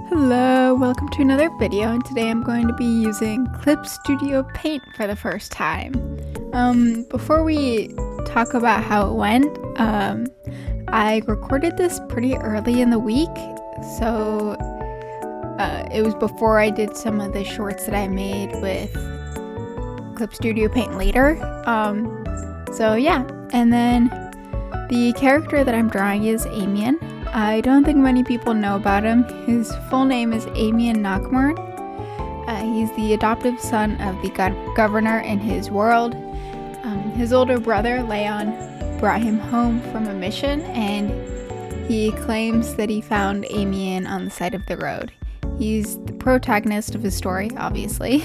Hello, welcome to another video, and today I'm going to be using Clip Studio Paint for the first time. Before we talk about how it went, I recorded this pretty early in the week, so it was before I did some of the shorts that I made with Clip Studio Paint later. So yeah, and then the character that I'm drawing is Amian. I don't think many people know about him. His full name is Amian Knockmorn. He's the adoptive son of the governor in his world. His older brother, Leon, brought him home from a mission, and he claims that he found Amian on the side of the road. He's the protagonist of his story, obviously.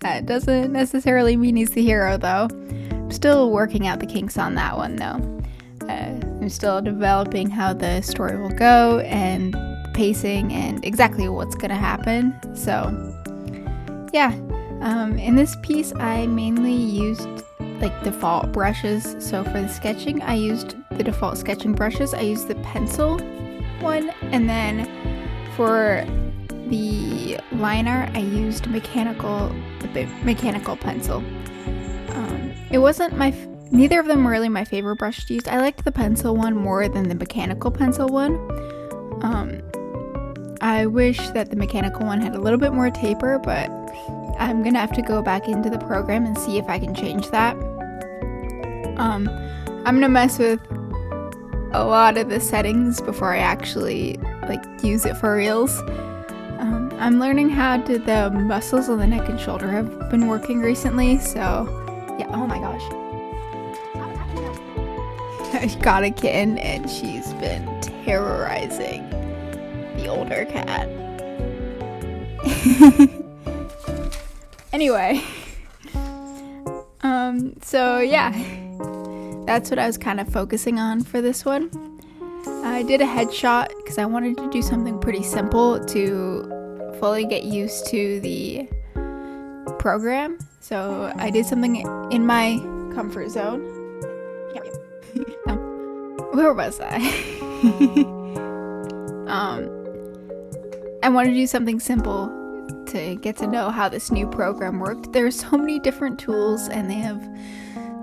That doesn't necessarily mean he's the hero, though. I'm still working out the kinks on that one, though. I'm still developing how the story will go and the pacing and exactly what's gonna happen. So yeah, in this piece I mainly used like default brushes. So for the sketching I used the default sketching brushes. I used the pencil one, and then for the line art I used mechanical pencil. It wasn't neither of them were really my favorite brush to use. I liked the pencil one more than the mechanical pencil one. I wish that the mechanical one had a little bit more taper, but I'm gonna have to go back into the program and see if I can change that. I'm gonna mess with a lot of the settings before I actually use it for reals. I'm learning how the muscles on the neck and shoulder have been working recently, so yeah. Oh my gosh. I got a kitten and she's been terrorizing the older cat. Anyway, so yeah, that's what I was kind of focusing on for this one. I did a headshot because I wanted to do something pretty simple to fully get used to the program. So I did something in my comfort zone. Where was I? I wanted to do something simple to get to know how this new program worked. There's so many different tools and they have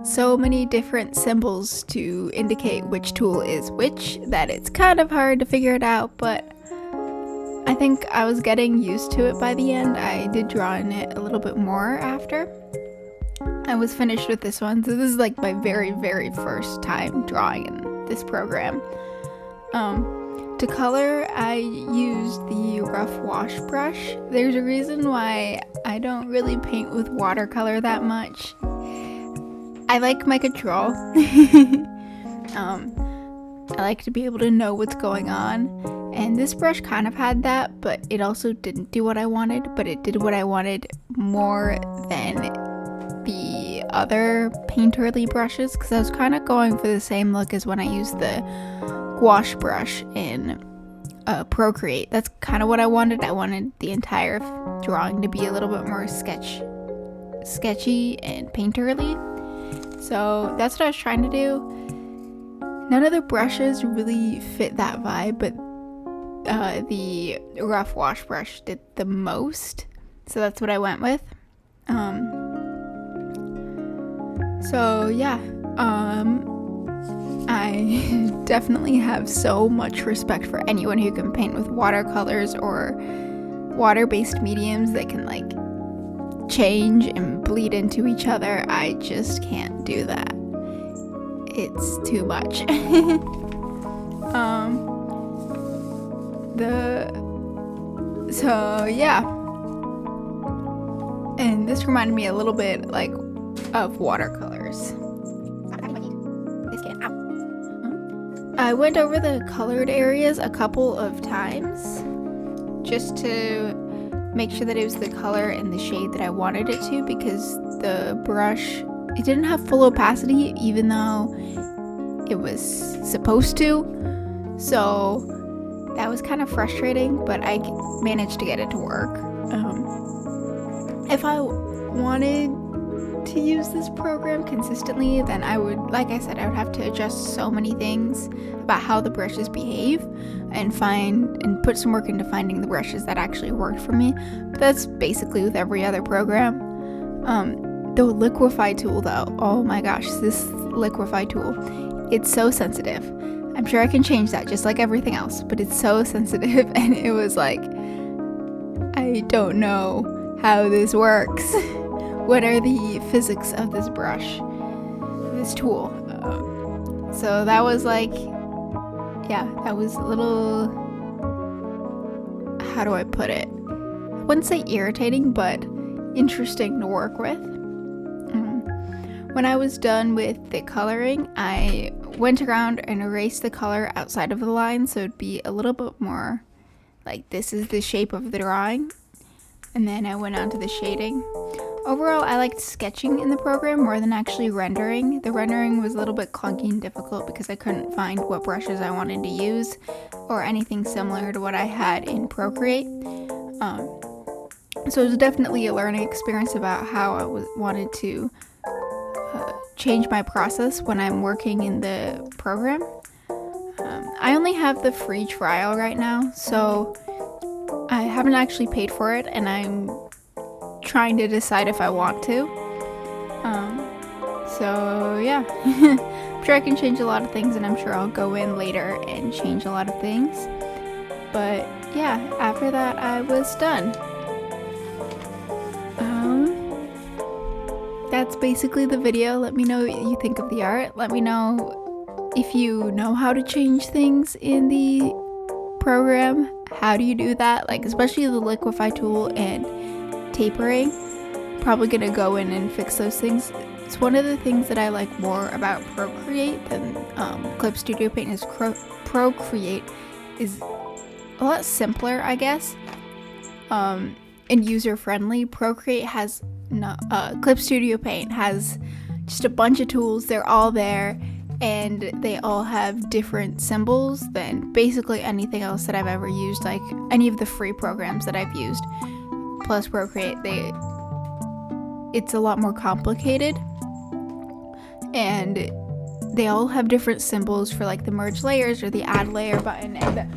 so many different symbols to indicate which tool is which that it's kind of hard to figure it out, but I think I was getting used to it by the end. I did draw in it a little bit more after I was finished with this one. So this is like my very, very first time drawing in this program. To color, I used the rough wash brush. There's a reason why I don't really paint with watercolor that much. I like my control. I like to be able to know what's going on, and this brush kind of had that, but it also didn't do what I wanted, but it did what I wanted more than the other painterly brushes, because I was kind of going for the same look as when I used the gouache brush in Procreate. That's kind of what I wanted. I wanted the entire drawing to be a little bit more sketchy and painterly. So that's what I was trying to do. None of the brushes really fit that vibe, but the rough wash brush did the most. So that's what I went with. So yeah, I definitely have so much respect for anyone who can paint with watercolors or water-based mediums that can change and bleed into each other. I just can't do that. It's too much. So yeah, and this reminded me a little bit of watercolors. I went over the colored areas a couple of times just to make sure that it was the color and the shade that I wanted it to, because the brush, it didn't have full opacity even though it was supposed to, so that was kind of frustrating, but I managed to get it to work. If I wanted to use this program consistently, then I would, like I said, I would have to adjust so many things about how the brushes behave and put some work into finding the brushes that actually worked for me. But that's basically with every other program. The liquify tool though, oh my gosh, this liquify tool, it's so sensitive. I'm sure I can change that just like everything else, but it's so sensitive, and it was like, I don't know how this works. What are the physics of this brush, this tool? So that was like, yeah, that was a little, how do I put it? I wouldn't say irritating, but interesting to work with. When I was done with the coloring, I went around and erased the color outside of the line, so it'd be a little bit more like this is the shape of the drawing. And then I went on to the shading. Overall, I liked sketching in the program more than actually rendering. The rendering was a little bit clunky and difficult because I couldn't find what brushes I wanted to use or anything similar to what I had in Procreate. So it was definitely a learning experience about how I wanted to change my process when I'm working in the program. I only have the free trial right now, so I haven't actually paid for it, and I'm trying to decide if I want to. So yeah, I'm sure I can change a lot of things, and I'm sure I'll go in later and change a lot of things. But yeah, after that I was done. That's basically the video. Let me know what you think of the art. Let me know if you know how to change things in the program. How do you do that? Like, especially the liquify tool and tapering. Probably gonna go in and fix those things. It's one of the things that I like more about Procreate than Clip Studio Paint is Procreate is a lot simpler, I guess, and user-friendly. Procreate has Clip Studio Paint has just a bunch of tools. They're all there, and they all have different symbols than basically anything else that I've ever used, like any of the free programs that I've used. Plus Procreate, it's a lot more complicated, and they all have different symbols for like the merge layers or the add layer button and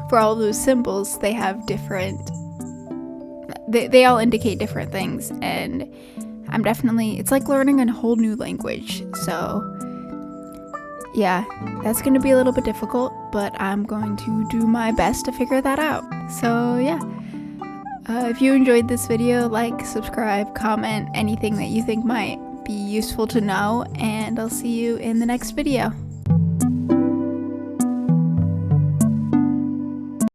for all those symbols, they have different, they all indicate different things, and it's like learning a whole new language. So yeah, that's going to be a little bit difficult, but I'm going to do my best to figure that out. So yeah, if you enjoyed this video, like, subscribe, comment, anything that you think might be useful to know, and I'll see you in the next video.